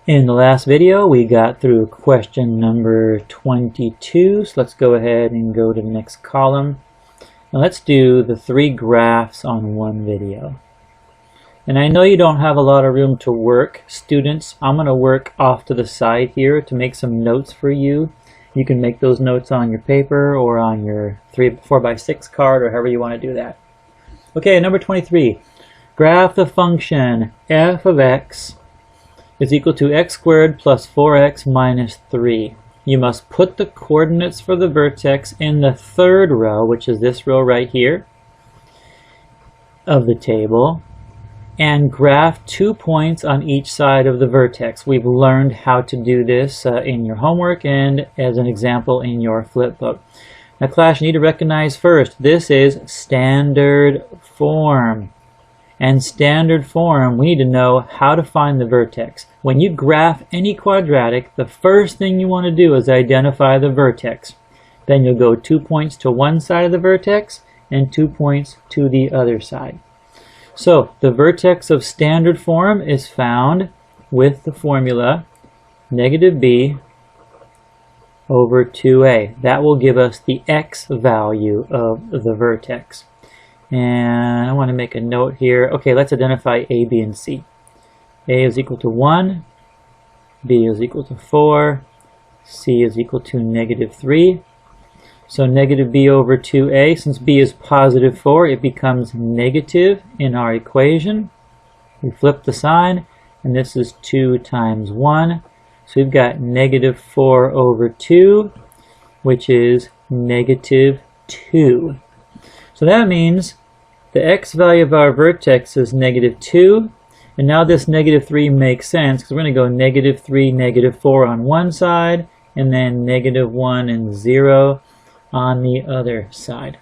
In the last video, we got through question number 22, so let's go ahead and go to the next column. Now let's do the 3 graphs on one video. And I know you don't have a lot of room to work. Students, I'm going to work off to the side here to make some notes for you. You can make those notes on your paper or on your 4x6 card or however you want to do that. Okay, number 23. Graph the function f of x is equal to x squared plus 4x minus 3. You must put the coordinates for the vertex in the third row, which is this row right here of the table, and graph 2 points on each side of the vertex. We've learned how to do this in your homework and as an example in your flip book. Now class, you need to recognize first, this is standard form. And standard form, we need to know how to find the vertex. When you graph any quadratic, the first thing you want to do is identify the vertex. Then you'll go 2 points to one side of the vertex and 2 points to the other side. So the vertex of standard form is found with the formula negative b over 2a. That will give us the x value of the vertex. And I want to make a note here. Okay, let's identify a, b, and c. A is equal to 1, b is equal to 4, c is equal to negative 3. So negative b over 2a, since b is positive 4, it becomes negative in our equation. We flip the sign, and this is 2 times 1. So we've got negative 4 over 2, which is negative 2. So that means the x value of our vertex is negative 2. And now this negative 3 makes sense because we're going to go negative 3, negative 4 on one side, and then negative 1 and 0 on the other side.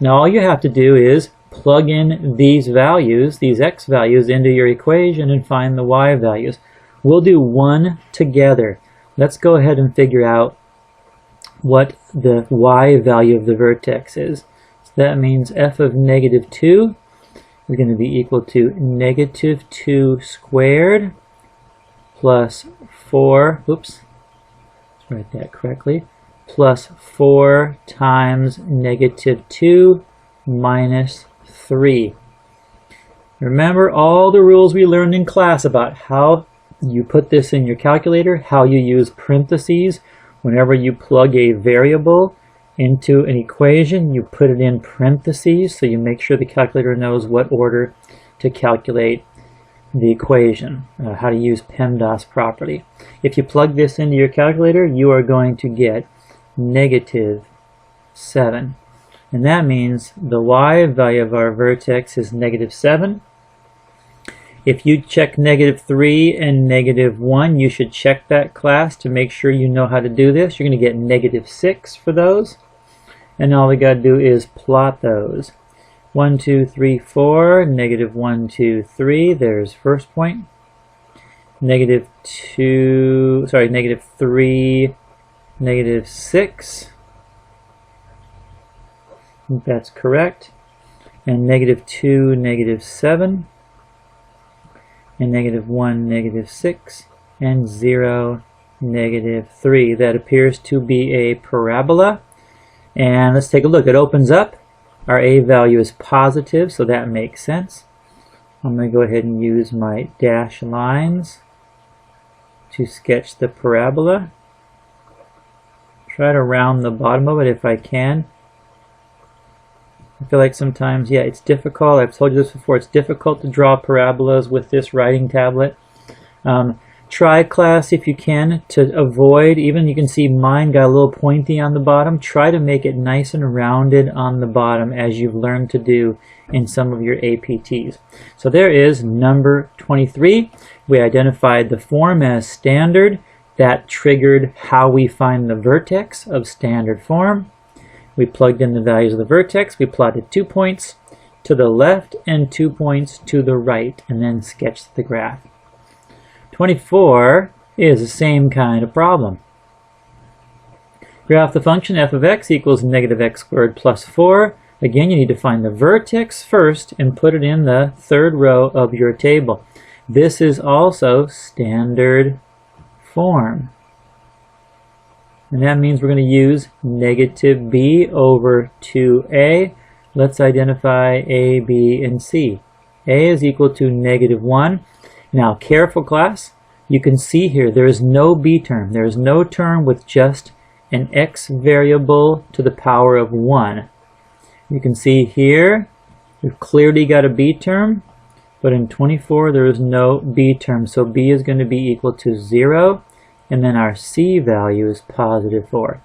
Now all you have to do is plug in these values, these x values, into your equation and find the y values. We'll do one together. Let's go ahead and figure out what the y value of the vertex is. So that means f of negative 2 is going to be equal to negative 2 squared plus 4, oops, let's write that correctly, plus 4 times negative 2 minus 3. Remember all the rules we learned in class about how you put this in your calculator, how you use parentheses. Whenever you plug a variable into an equation, you put it in parentheses so you make sure the calculator knows what order to calculate the equation, how to use PEMDAS properly. If you plug this into your calculator, you are going to get negative 7. And that means the y value of our vertex is negative 7. If you check negative 3 and negative 1, you should check that class to make sure you know how to do this. You're going to get negative 6 for those. And all we got to do is plot those. 1, 2, 3, 4, negative 1, 2, 3. There's first point. Negative 3, negative 6. I think that's correct. And negative 2, negative 7. And negative 1, negative 6. And 0, negative 3. That appears to be a parabola. And let's take a look. It opens up. Our a value is positive, so that makes sense. I'm going to go ahead and use my dashed lines to sketch the parabola. Try to round the bottom of it if I can. I feel like sometimes, yeah, it's difficult. I've told you this before. It's difficult to draw parabolas with this writing tablet. Try, class, if you can, to avoid, even you can see mine got a little pointy on the bottom. Try to make it nice and rounded on the bottom as you've learned to do in some of your APTs. So there is number 23. We identified the form as standard. That triggered how we find the vertex of standard form. We plugged in the values of the vertex. We plotted 2 points to the left and 2 points to the right, and then sketched the graph. 24 is the same kind of problem. Graph the function f of x equals negative x squared plus 4. Again, you need to find the vertex first and put it in the third row of your table. This is also standard form. And that means we're going to use negative b over 2a. Let's identify a, b, and c. A is equal to negative 1. Now, careful class, you can see here there is no b term. There is no term with just an x variable to the power of 1. You can see here we've clearly got a b term, but in 24 there is no b term, so b is going to be equal to 0, and then our c value is positive 4.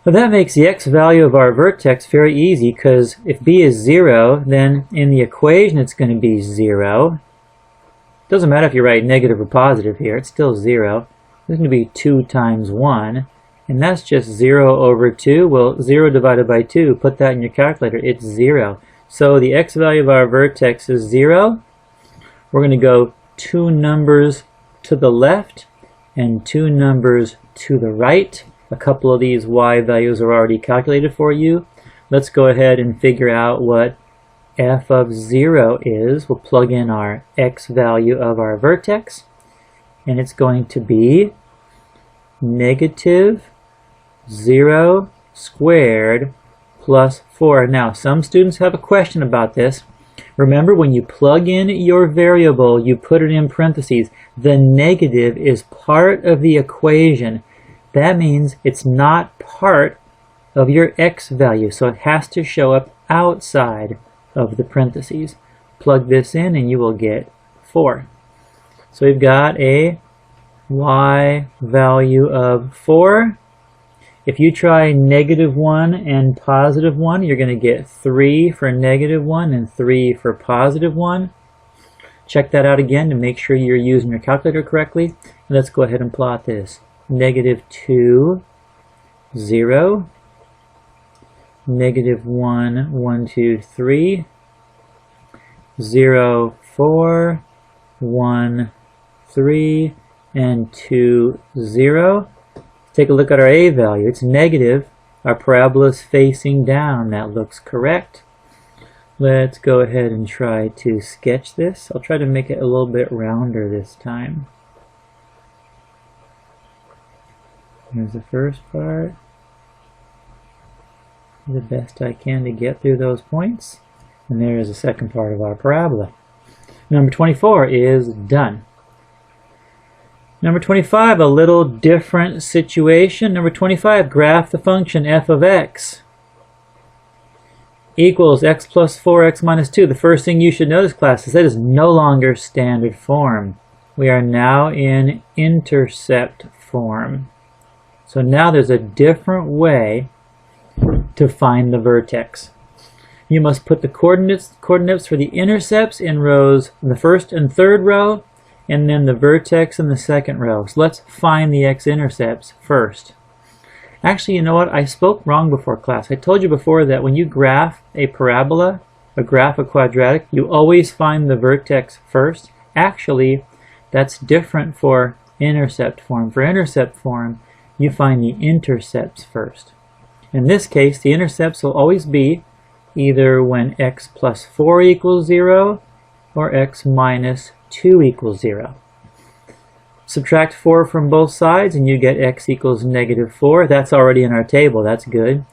Well, that makes the x value of our vertex very easy, because if b is 0, then in the equation it's going to be 0. Doesn't matter if you write negative or positive here, it's still 0. It's going to be 2 times 1, and that's just 0 over 2. Well, 0 divided by 2, put that in your calculator, it's 0. So the x value of our vertex is 0. We're going to go 2 numbers to the left and 2 numbers to the right. A couple of these y values are already calculated for you. Let's go ahead and figure out what f of 0 is. We'll plug in our x value of our vertex, and it's going to be negative 0 squared plus 4. Now, some students have a question about this. Remember, when you plug in your variable, you put it in parentheses. The negative is part of the equation. That means it's not part of your x value, so it has to show up outside of the parentheses. Plug this in and you will get 4. So we've got a y value of 4. If you try negative 1 and positive 1, you're going to get 3 for negative 1 and 3 for positive 1. Check that out again to make sure you're using your calculator correctly. And let's go ahead and plot this. Negative 2, 0. Negative 1, 1, 2, 3. 0, 4, 1, 3, and 2, 0. Take a look at our a value. It's negative. Our parabola is facing down. That looks correct. Let's go ahead and try to sketch this. I'll try to make it a little bit rounder this time. Here's the first part. The best I can to get through those points. And there is the second part of our parabola. Number 24 is done. Number 25, a little different situation. Number 25, graph the function f of x equals x plus 4x minus 2. The first thing you should notice, class, is that is no longer standard form. We are now in intercept form. So now there's a different way to find the vertex. You must put the coordinates for the intercepts in rows in the first and third row, and then the vertex in the second row. So let's find the x-intercepts first. Actually, you know what? I spoke wrong before, class. I told you before that when you graph a parabola, or graph a quadratic, you always find the vertex first. Actually, that's different for intercept form. For intercept form, you find the intercepts first. In this case, the intercepts will always be either when x plus 4 equals 0 or x minus 2 equals 0. Subtract 4 from both sides and you get x equals negative 4. That's already in our table. That's good.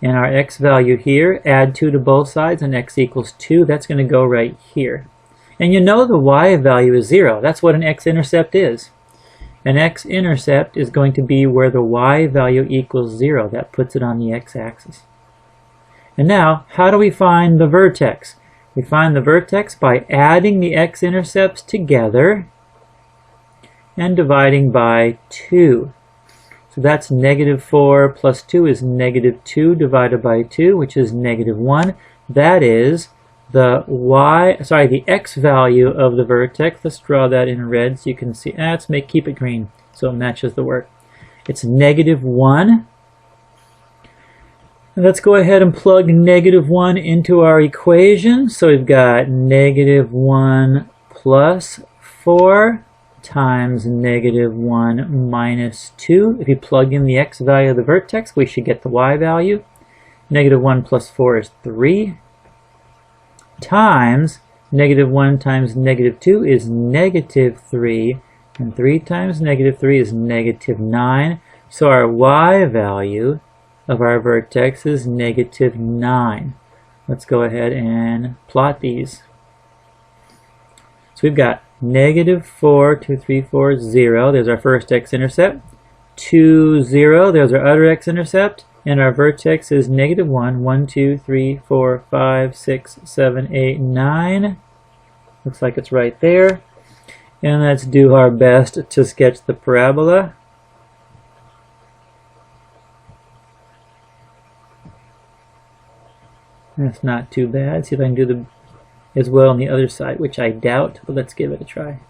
And our x value here, add 2 to both sides and x equals 2. That's going to go right here. And you know the y value is 0. That's what an x-intercept is. An x-intercept is going to be where the y value equals 0. That puts it on the x-axis. And now, how do we find the vertex? We find the vertex by adding the x-intercepts together and dividing by 2. So that's negative 4 plus 2 is negative 2 divided by 2, which is negative 1. That is the x value of the vertex. Let's draw that in red so you can see. Keep it green so it matches the work. It's negative 1. And let's go ahead and plug negative 1 into our equation. So we've got negative 1 plus 4 times negative 1 minus 2. If you plug in the x value of the vertex, we should get the y value. Negative 1 plus 4 is 3 times negative 1 times negative 2 is negative 3. And 3 times negative 3 is negative 9. So our y value of our vertex is negative 9. Let's go ahead and plot these. So we've got negative 4, 2, 3, 4, 0. There's our first x-intercept. 2, 0. There's our other x-intercept. And our vertex is negative 1, 1, 2, 3, 4, 5, 6, 7, 8, 9. Looks like it's right there. And let's do our best to sketch the parabola. That's not too bad. See if I can do as well on the other side, which I doubt, but let's give it a try.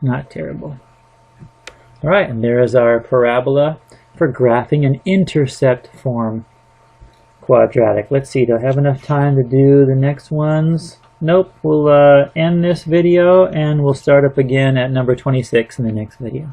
Not terrible. Alright, and there is our parabola for graphing an intercept form quadratic. Let's see, do I have enough time to do the next ones? Nope, we'll end this video and we'll start up again at number 26 in the next video.